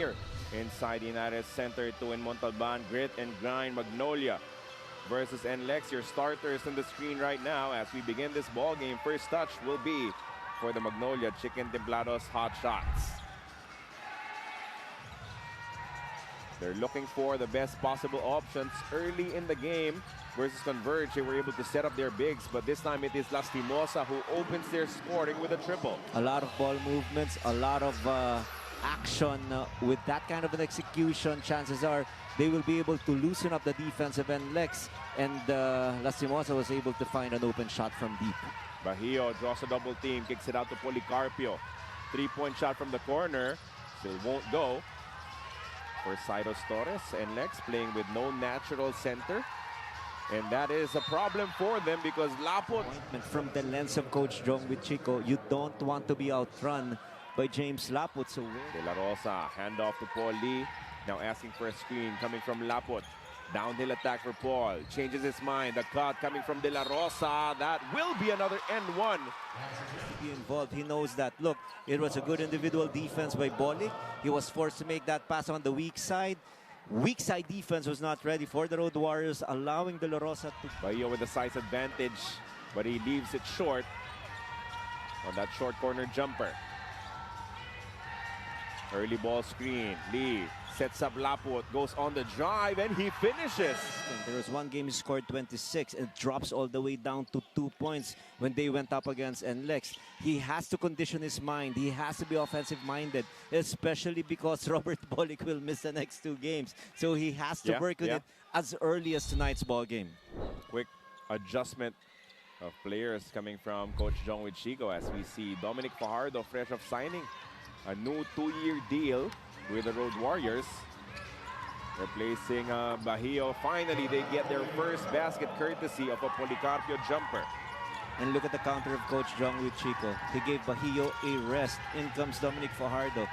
here inside the United Center 2 in Montalban. Grit and grind Magnolia versus NLEX. Your starters on the screen right now as we begin this ball game. First touch will be for the Magnolia Chicken Timplados Hotshots. They're looking for the best possible options early in the game. Versus Converge, they were able to set up their bigs, but this time it is Lastimosa who opens their scoring with a triple. A lot of ball movements, a lot of action. With that kind of an execution, chances are they will be able to loosen up the defense of NLEX, and Lastimosa was able to find an open shot from deep. Bahio draws a double team, kicks it out to Policarpio. Three-point shot from the corner, still won't go. For Cyrus Torres, NLEX playing with no natural center. And that is a problem for them because Lapot... From the lens of Coach Jong with Chico, you don't want to be outrun by James Lapot. So De La Rosa, handoff to Paul Lee. Now asking for a screen coming from Lapot. Downhill attack for Paul. Changes his mind. The cut coming from De La Rosa. That will be another N1. Be involved. He knows that. Look, it was a good individual defense by Bolick. He was forced to make that pass on the weak side. Weak side defense was not ready for the Road Warriors, allowing De La Rosa to... Bahio with the size advantage, but he leaves it short on that short corner jumper. Early ball screen. Lee sets up Lapot, goes on the drive, and he finishes. There was one game he scored 26 and drops all the way down to 2 points when they went up against NLEX. He has to condition his mind. He has to be offensive-minded, especially because Robert Bolick will miss the next 2 games. So he has to work on it as early as tonight's ball game. Quick adjustment of players coming from Coach Jong with Chico as we see Dominic Fajardo, fresh off signing a new 2-year deal with the Road Warriors, replacing Bahio. Finally, they get their first basket courtesy of a Policarpio jumper. And look at the counter of Coach Jong with Chico. He gave Bahio a rest. In comes Dominic Fajardo.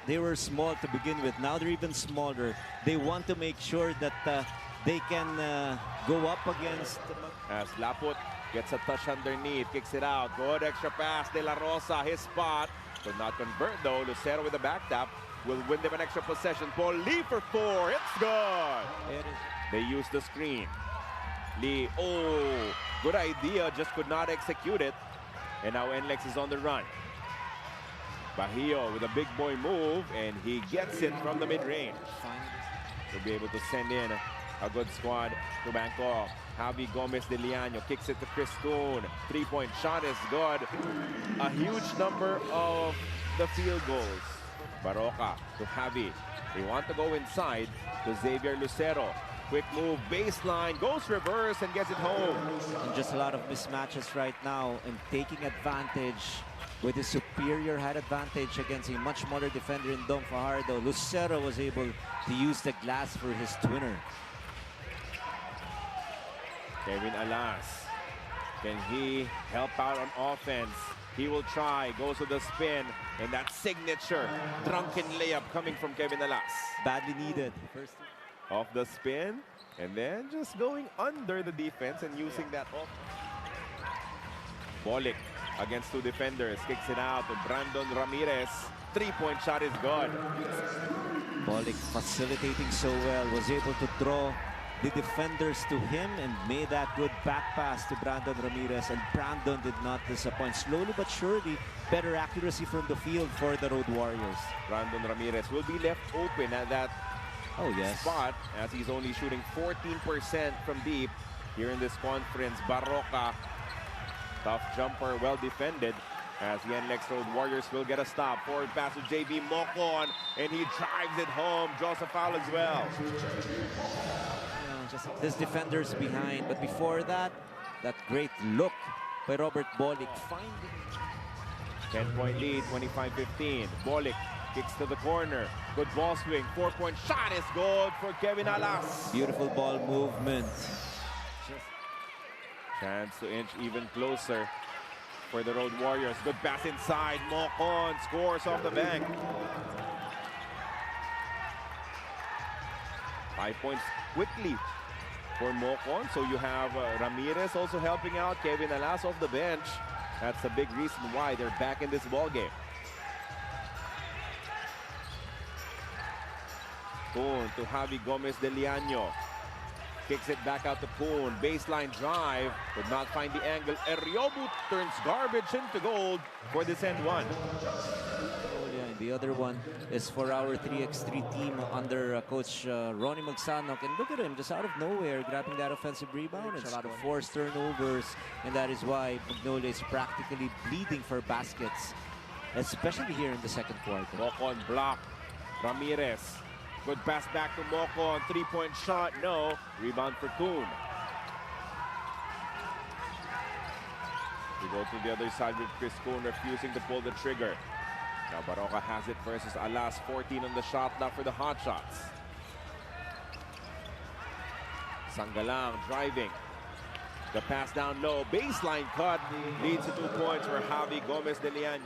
They were small to begin with. Now they're even smaller. They want to make sure that they can go up against... As Lapot gets a touch underneath, kicks it out. Good extra pass. De La Rosa, his spot. Could not convert though. Lucero with the back tap will win them an extra possession. Paul Lee for 4. It's good. They use the screen. Lee, oh, good idea, just could not execute it. And now NLEX is on the run. Bahio with a big boy move, and he gets it from the mid-range. To be able to send in a good squad to Bangkok. Javi Gomez de Liano kicks it to Chris Toon. 3-point shot is good. A huge number of the field goals. Baroka to Javi. They want to go inside to Xavier Lucero. Quick move, baseline, goes reverse and gets it home. And just a lot of mismatches right now and taking advantage with his superior height advantage against a much smaller defender in Dom Fajardo. Lucero was able to use the glass for his twinner. Kevin Alas, can he help out on offense? He will try, goes to the spin, and that signature drunken layup coming from Kevin Alas. Badly needed. First off the spin, and then just going under the defense and using that off. Bolick against 2 defenders, kicks it out to Brandon Ramirez. 3-point shot is good. Bolick facilitating so well, was able to draw the defenders to him and made that good back pass to Brandon Ramirez, and Brandon did not disappoint. Slowly but surely, better accuracy from the field for the Road Warriors. Brandon Ramirez will be left open at that spot as he's only shooting 14% from deep here in this conference. Baroka, tough jumper, well defended as the NLEX Road Warriors will get a stop. Forward pass to JB Mocon, and he drives it home, draws a foul as well. Just this defender's behind, but before that, that great look by Robert Bolick. 10-point lead, 25-15. Bolick kicks to the corner. Good ball swing. 4-point shot is good for Kevin Alas. Beautiful ball movement. Chance to inch even closer for the Road Warriors. Good pass inside. Mocon scores off the bank. 5 points quickly for Mocon. So you have Ramirez also helping out. Kevin Alas off the bench. That's the big reason why they're back in this ball game. Poon to Javi Gomez de Liaño. Kicks it back out to Poon. Baseline drive. Could not find the angle. Eriobu turns garbage into gold for this end one. And the other one is for our 3x3 team under Coach Ronnie Magsanok. And look at him, just out of nowhere, grabbing that offensive rebound. It's a lot of forced turnovers. And that is why Magnolia is practically bleeding for baskets, especially here in the second quarter. Mocon block. Ramirez. Good pass back to Mocon. Three-point shot. No. Rebound for Poon. We go to the other side with Chris Poon refusing to pull the trigger. Now Baroka has it versus Alas. 14 on the shot clock for the Hotshots. Sangalang driving. The pass down low. Baseline cut. Leads to 2 points for Javi Gomez de Liaño.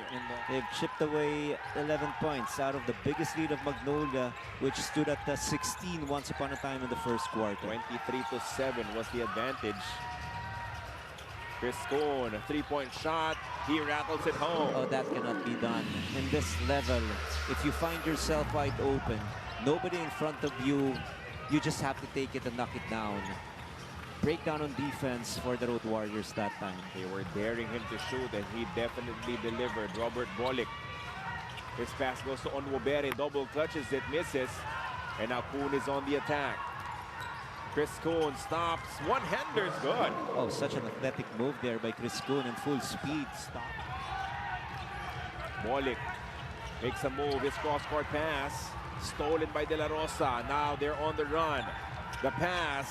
They've chipped away 11 points out of the biggest lead of Magnolia, which stood at 16 once upon a time in the first quarter. 23-7 was the advantage. Chris Cohn, a three-point shot. He rattles it home. Oh, that cannot be done. In this level, if you find yourself wide open, nobody in front of you, you just have to take it and knock it down. Breakdown on defense for the Road Warriors that time. They were daring him to shoot, and he definitely delivered. Robert Bolick. His pass goes to Onwobere. Double clutches it, misses. And now Kuhn is on the attack. Chris Kuhn stops. One-hander's good. Oh, such an athletic move there by Chris Kuhn in full speed. Stop. Bolick makes a move. His cross-court pass. Stolen by De La Rosa. Now they're on the run. The pass.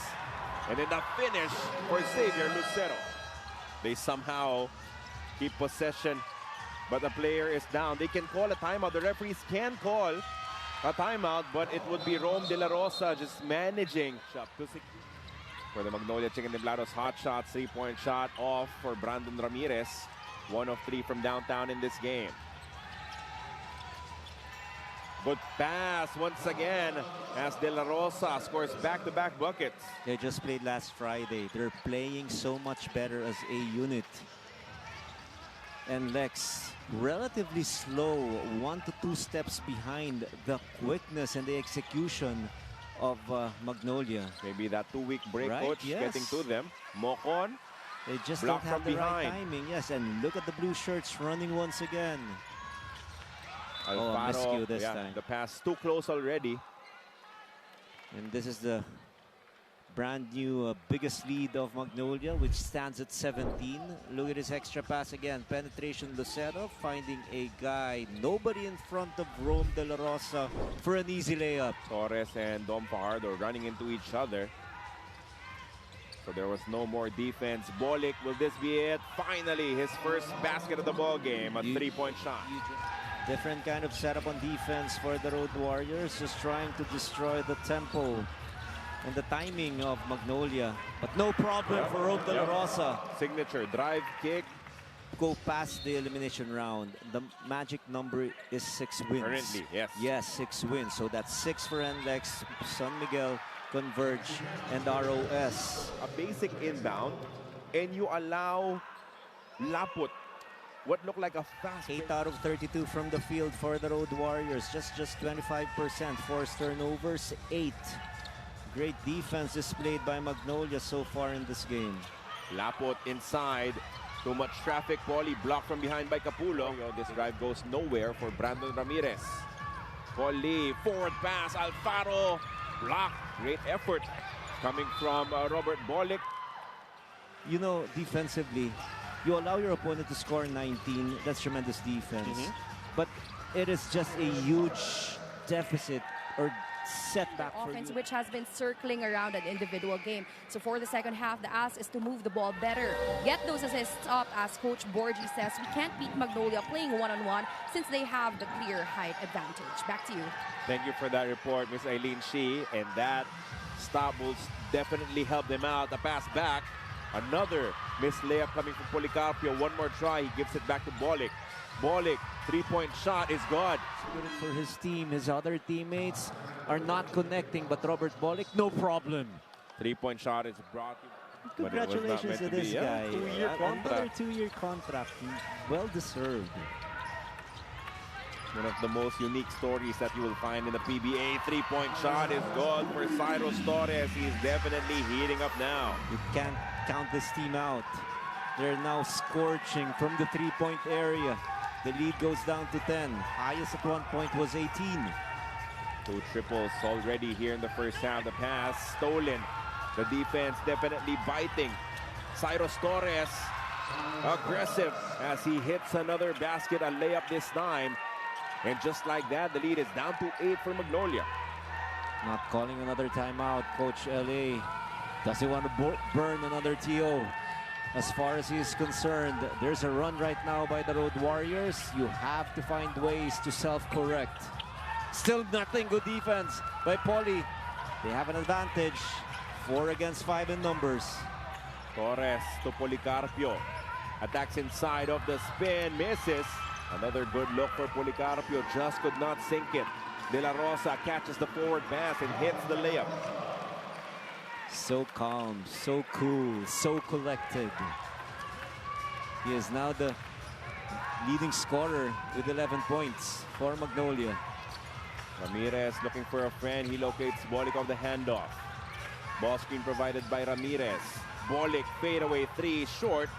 And then the finish for Xavier Lucero. They somehow keep possession, but the player is down. They can call a timeout. The referees can call a timeout, but it would be Rome De La Rosa just managing. For the Magnolia Chicken Timplados Hotshots, three-point shot off for Brandon Ramirez. 1 of 3 from downtown in this game. Good pass once again as De La Rosa scores back-to-back buckets. They just played last Friday. They're playing so much better as a unit. And NLEX relatively slow, 1 to 2 steps behind the quickness and the execution of Magnolia. Maybe that 2-week break, right? coach, yes. getting to them. Mocon. They just block don't have from the behind. right timing. Yes, and look at the blue shirts running once again. Alfaro, miscue this time. The pass too close already. And this is the brand new biggest lead of Magnolia, which stands at 17. Look at his extra pass again. Penetration, Lucero finding a guy. Nobody in front of Rome De La Rosa for an easy layup. Torres and Dom Fajardo running into each other. So there was no more defense. Bolick, will this be it? Finally, his first basket of the ball game, a three-point shot. Different kind of setup on defense for the Road Warriors, just trying to destroy the tempo and the timing of Magnolia. But no problem for Rome De La Rosa. Signature drive kick. Go past the elimination round. The magic number is 6 wins. Currently, yes. Yes, 6 wins. So that's 6 for NLEX, San Miguel, Converge, and ROS. A basic inbound, and you allow Laput, what looked like a fast 8 out of 32 from the field for the Road Warriors. Just 25%. Forced turnovers, 8. Great defense displayed by Magnolia so far in this game. Laput inside. Too much traffic. Paulie blocked from behind by Capullo. This drive goes nowhere for Brandon Ramirez. Paulie, forward pass. Alfaro, block. Great effort coming from Robert Bolick. You know, defensively, you allow your opponent to score 19. That's tremendous defense. But it is just a huge deficit or setback for offense, you. which has been circling around an individual game. So for the second half, the ask is to move the ball better. Get those assists up, as Coach Borgi says. We can't beat Magnolia playing one-on-one since they have the clear height advantage. Back to you. Thank you for that report, Miss Eileen Shi. And that stop will definitely help them out. The pass back. Another missed layup coming from Policarpio. One more try. He gives it back to Bolick. Bolick, three-point shot is good. Good for his team. His other teammates are not connecting, but Robert Bolick, no problem. Three-point shot is brought. Congratulations to this guy. Two-year Another contract. 2-year contract. Well deserved. One of the most unique stories that you will find in the PBA. Three-point shot is good for Cyrus Torres. He's definitely heating up now. You can't count this team out. They're now scorching from the three-point area. The lead goes down to 10. Highest at one point was 18. 2 triples already here in the first half. The pass stolen. The defense definitely biting. Cyrus Torres aggressive as he hits another basket, a layup this time. And just like that, the lead is down to 8 for Magnolia. Not calling another timeout. Coach LA doesn't want to burn another TO. As far as he is concerned, there's a run right now by the Road Warriors. You have to find ways to self-correct. Still nothing. Good defense by Paulie. They have an advantage. 4 against 5 in numbers. Torres to Policarpio. Attacks inside of the spin. Misses. Another good look for Policarpio. Just could not sink it. De La Rosa catches the forward pass and hits the layup. So calm, so cool, so collected. He is now the leading scorer with 11 points for Magnolia. Ramirez looking for a friend. He locates Bolick of the handoff. Ball screen provided by Ramirez. Bolick fadeaway 3 short.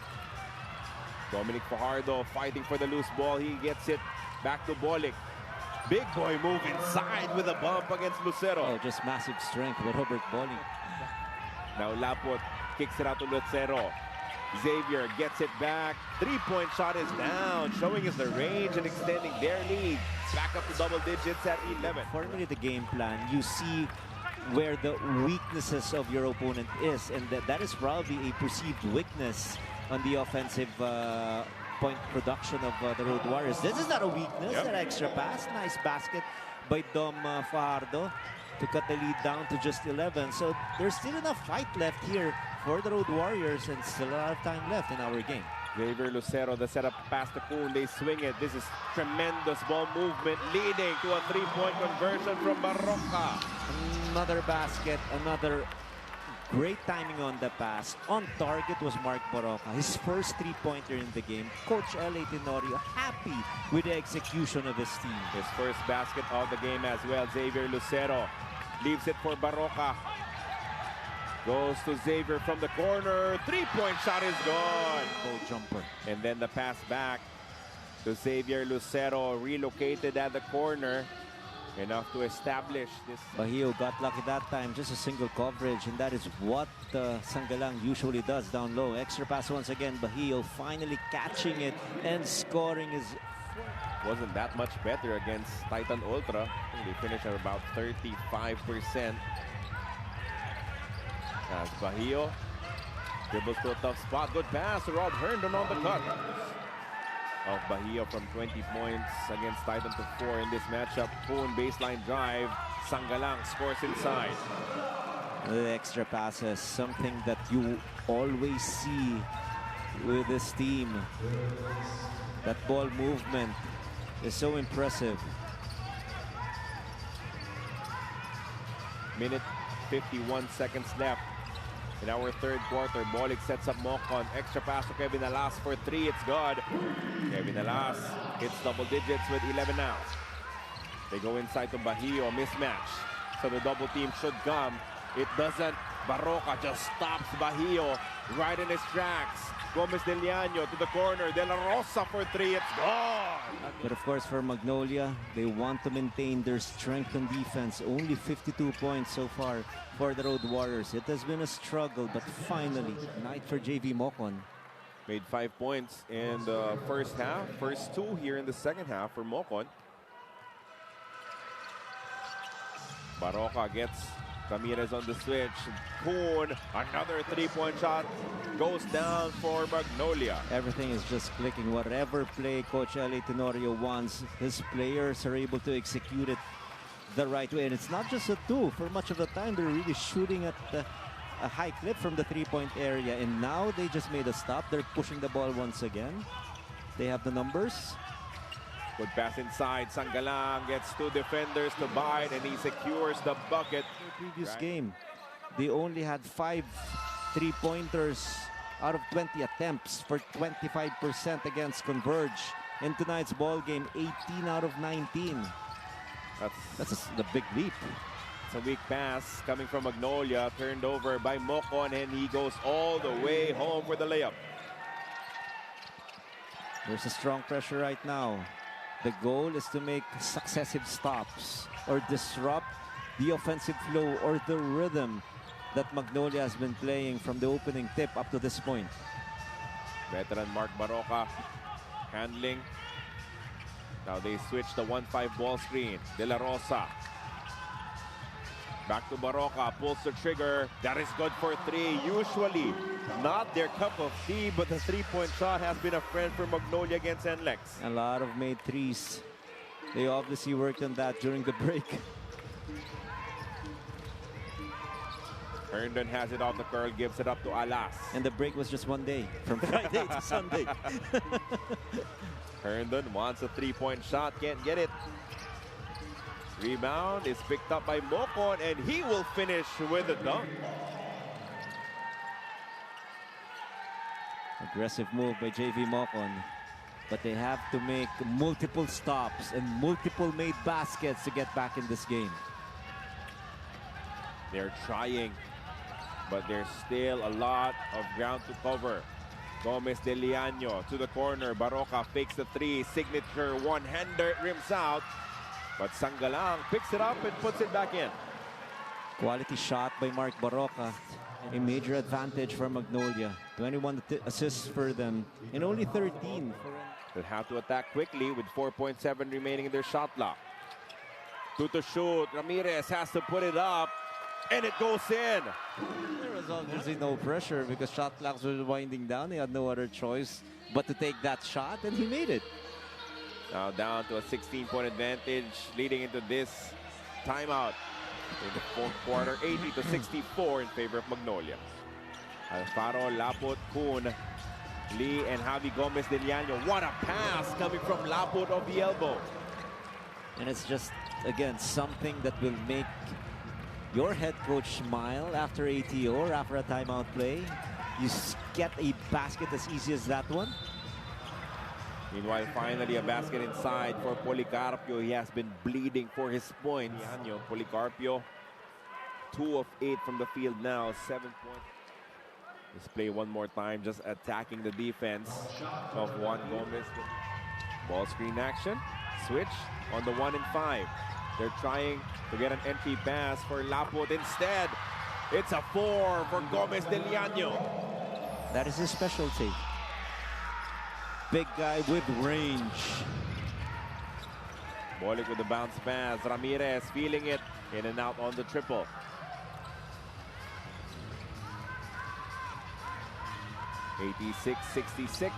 Dominic Fajardo fighting for the loose ball. He gets it back to Bolick. Big boy move inside with a bump against Lucero. Oh, just massive strength by Robert Bolick. Now Lapot kicks it out to Lucero. Xavier gets it back. 3-point shot is down, showing us the range and extending their lead. Back up to double digits at 11. Formulate the game plan. You see where the weaknesses of your opponent is, and that is probably a perceived weakness on the offensive point production of the Road Warriors. This is not a weakness. Yep. An extra pass. Nice basket by Dom Fajardo to cut the lead down to just 11. So there's still enough fight left here for the Road Warriors and still a lot of time left in our game. Xavier Lucero, the setup pass to Kuhn. They swing it. This is tremendous ball movement leading to a 3-point conversion from Barroca. Another basket, another great timing on the pass. On target was Mark Barroca, his first 3-pointer in the game. Coach L.A. Tenorio happy with the execution of his team. His first basket of the game as well. Xavier Lucero leaves it for Barroca. Goes to Xavier from the corner. 3-point shot is gone. Goal jumper. And then the pass back to Xavier Lucero, relocated at the corner. Enough to establish this. Bahio got lucky that time, just a single coverage, and that is what Sangalang usually does down low. Extra pass once again. Bahio finally catching it and scoring his. Wasn't that much better against Titan Ultra. They finished at about 35%. As Bahio dribbles to a tough spot. Good pass to Rob Herndon on the cut. Of Bahia from 20 points against Titan to 4 in this matchup. Poon baseline drive. Sangalang scores inside. The extra passes, something that you always see with this team. That ball movement is so impressive. Minute 51 seconds left in our third quarter. Bolick sets up Mocon. Extra pass to Kevin Alas for 3. It's good. Kevin Alas hits double digits with 11 now. They go inside to Bahio. Mismatch. So the double team should come. It doesn't. Barroca just stops Bahio right in his tracks. Gomez Del Llano to the corner. De La Rosa for 3. It's gone. But of course, for Magnolia, they want to maintain their strength on defense. Only 52 points so far for the Road Warriors. It has been a struggle, but finally, night for JV Mocon. Made 5 points in the first half. First 2 here in the second half for Mocon. Barroca gets Ramirez on the switch. Poon, another 3-point shot, goes down for Magnolia. Everything is just clicking. Whatever play Coach L.A. Tenorio wants, his players are able to execute it the right way. And it's not just a 2. For much of the time, they're really shooting at a high clip from the 3-point area. And now they just made a stop. They're pushing the ball once again. They have the numbers. Good pass inside. Sangalang gets 2 defenders to bite, and he secures the bucket. The previous game, they only had 5 3-pointers out of 20 attempts for 25% against Converge. in tonight's ball game. 18 out of 19. That's the big leap. It's a weak pass coming from Magnolia, turned over by Mocon, and he goes all the way home for the layup. There's a strong pressure right now. The goal is to make successive stops or disrupt the offensive flow or the rhythm that Magnolia has been playing from the opening tip up to this point. Veteran Mark Barroca handling. Now they switch the 1-5 ball screen. De La Rosa. Back to Barroca, pulls the trigger. That is good for three. Usually not their cup of tea, but the three-point shot has been a friend for Magnolia against NLEX. A lot of made threes. They obviously worked on that during the break. Herndon has it off the curl, gives it up to Alas. And the break was just one day, from Friday to Sunday. Herndon wants a three-point shot, can't get it. Rebound is picked up by Mocon, and he will finish with a dunk. Aggressive move by JV Mocon. But they have to make multiple stops and multiple made baskets to get back in this game. They're trying, but there's still a lot of ground to cover. Gomez de Liano to the corner. Barroca fakes the three. Signature one-hander, rims out. But Sangalang picks it up and puts it back in. Quality shot by Mark Barroca. A major advantage for Magnolia. 21 assists for them and only 13 for... They'll have to attack quickly with 4.7 remaining in their shot clock. To shoot. Ramirez has to put it up. And it goes in. There was obviously no pressure because shot clocks were winding down. He had no other choice but to take that shot, and he made it. Now down to a 16-point advantage leading into this timeout in the fourth quarter. 80-64 in favor of Magnolia. Alfaro, Laput, Kuhn, Lee, and Javi Gomez de Liano. What a pass coming from Laput off the elbow. And it's just, again, something that will make your head coach smile after ATO or after a timeout play. You get a basket as easy as that one. Meanwhile, finally a basket inside for Policarpio. He has been bleeding for his points. Policarpio, 2 of 8 from the field now, 7 points. Let's play one more time, just attacking the defense of Juan Gomez. Ball screen action, switch on the 1 and 5. They're trying to get an entry pass for Laput. Instead, it's a 4 for Gomez de Liano. That is his specialty. Big guy with range. Bolick with the bounce pass. Ramirez feeling it. In and out on the triple. (86-66).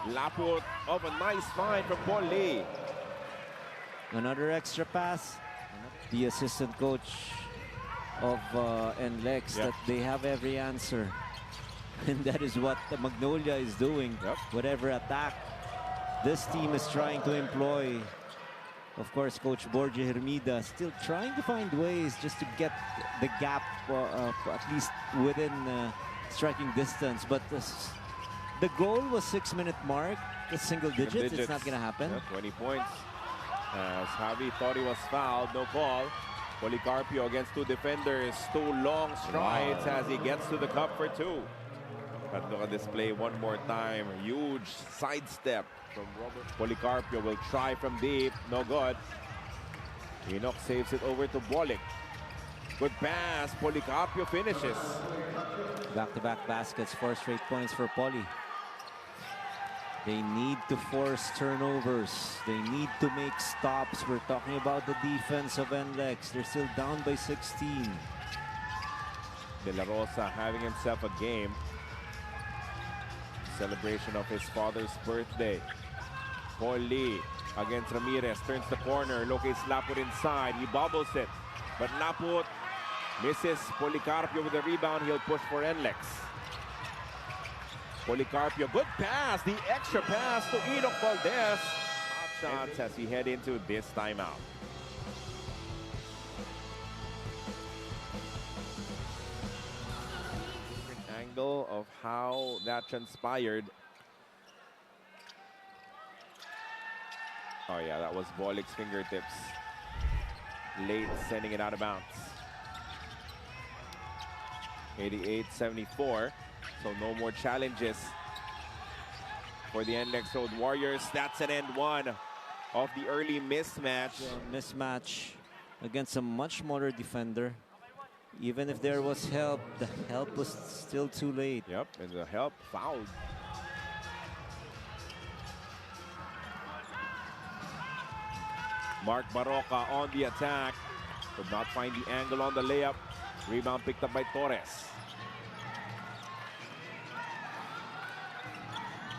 Laput of a nice find from Paul Lee. Another extra pass. The assistant coach of NLEX, that they have every answer. And that is what the Magnolia is doing. Whatever attack this team is trying to employ. Of course, Coach Borja Hermida still trying to find ways just to get the gap at least within striking distance. But the goal was 6-minute mark. It's single digits. It's not going to happen. 20 points. As Javi thought he was fouled, no call. Policarpio against 2 defenders, 2 long strides as he gets to the cup for 2. But look at this play one more time. Huge sidestep from Robert. Policarpio will try from deep, no good. Enoch saves it over to Bolick. Good pass, Policarpio finishes. Back-to-back baskets, 4 straight points for Poli. They need to force turnovers. They need to make stops. We're talking about the defense of NLEX. They're still down by 16. De La Rosa having himself a game. Celebration of his father's birthday. Paul Lee against Ramirez. Turns the corner. Locates Laput inside. He bobbles it. But Laput misses. Policarpio with the rebound. He'll push for NLEX. Policarpio, good pass, the extra pass to Enoch Valdez. Top shots as we head into this timeout. Different angle of how that transpired. yeah, that was Bolick's fingertips. Late sending it out of bounds. 88-74. So no more challenges for the NLEX Road Warriors. That's an end one of the early mismatch. Mismatch against a much smaller defender. Even if there was help, the help was still too late. Yep, and the help fouled. Mark Barroca on the attack. Could not find the angle on the layup. Rebound picked up by Torres.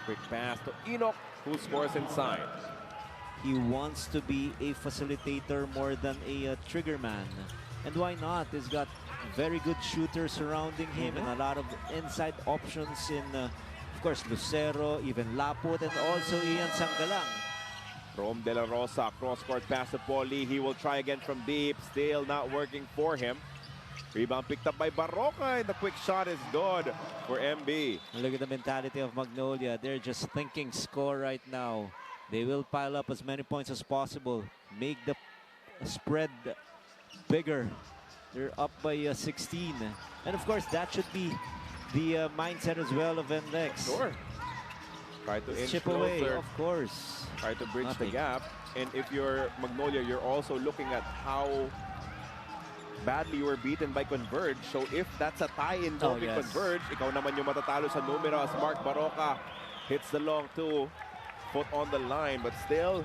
Quick pass to Enoch, who scores inside. He wants to be a facilitator more than a trigger man. And why not? He's got very good shooters surrounding him and a lot of inside options in, of course, Lucero, even Laput, and also Ian Sangalang. Rom De La Rosa, cross-court pass to Paul Lee. He will try again from deep. Still not working for him. Rebound picked up by Barroca, and the quick shot is good for MB. Look at the mentality of Magnolia. They're just thinking score right now. They will pile up as many points as possible. Make the spread bigger. They're up by 16. And of course, that should be the mindset as well of NLEX. Sure. Try to inch chip closer. away, of course. Try to bridge Nothing. the gap. And if you're Magnolia, you're also looking at how badly you were beaten by Converge. So if that's a tie-in goal with Converge, ikaw naman yung matatalo sa numero as Mark Barroca hits the long two. Foot on the line, but still,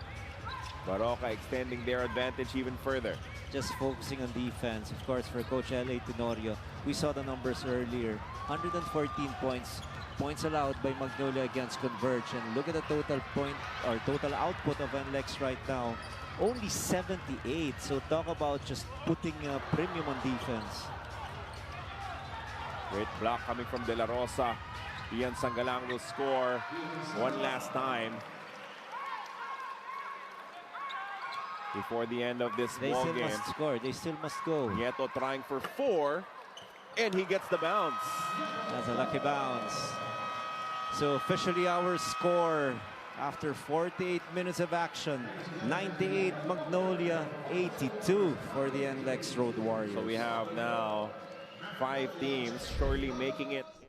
Barroca extending their advantage even further. Just focusing on defense. Of course, for Coach L.A. Tenorio, we saw the numbers earlier. 114 points. Points allowed by Magnolia against Converge. And look at the total point or total output of NLEX right now. Only 78. So talk about just putting a premium on defense. Great block coming from De La Rosa. Ian Sangalang will score one last time before the end of this ball game. They still must score. They still must go. Nieto trying for 4, and he gets the bounce. That's a lucky bounce. So officially our score after 48 minutes of action, 98 Magnolia, 82 for the NLEX Road Warriors. So we have now 5 teams surely making it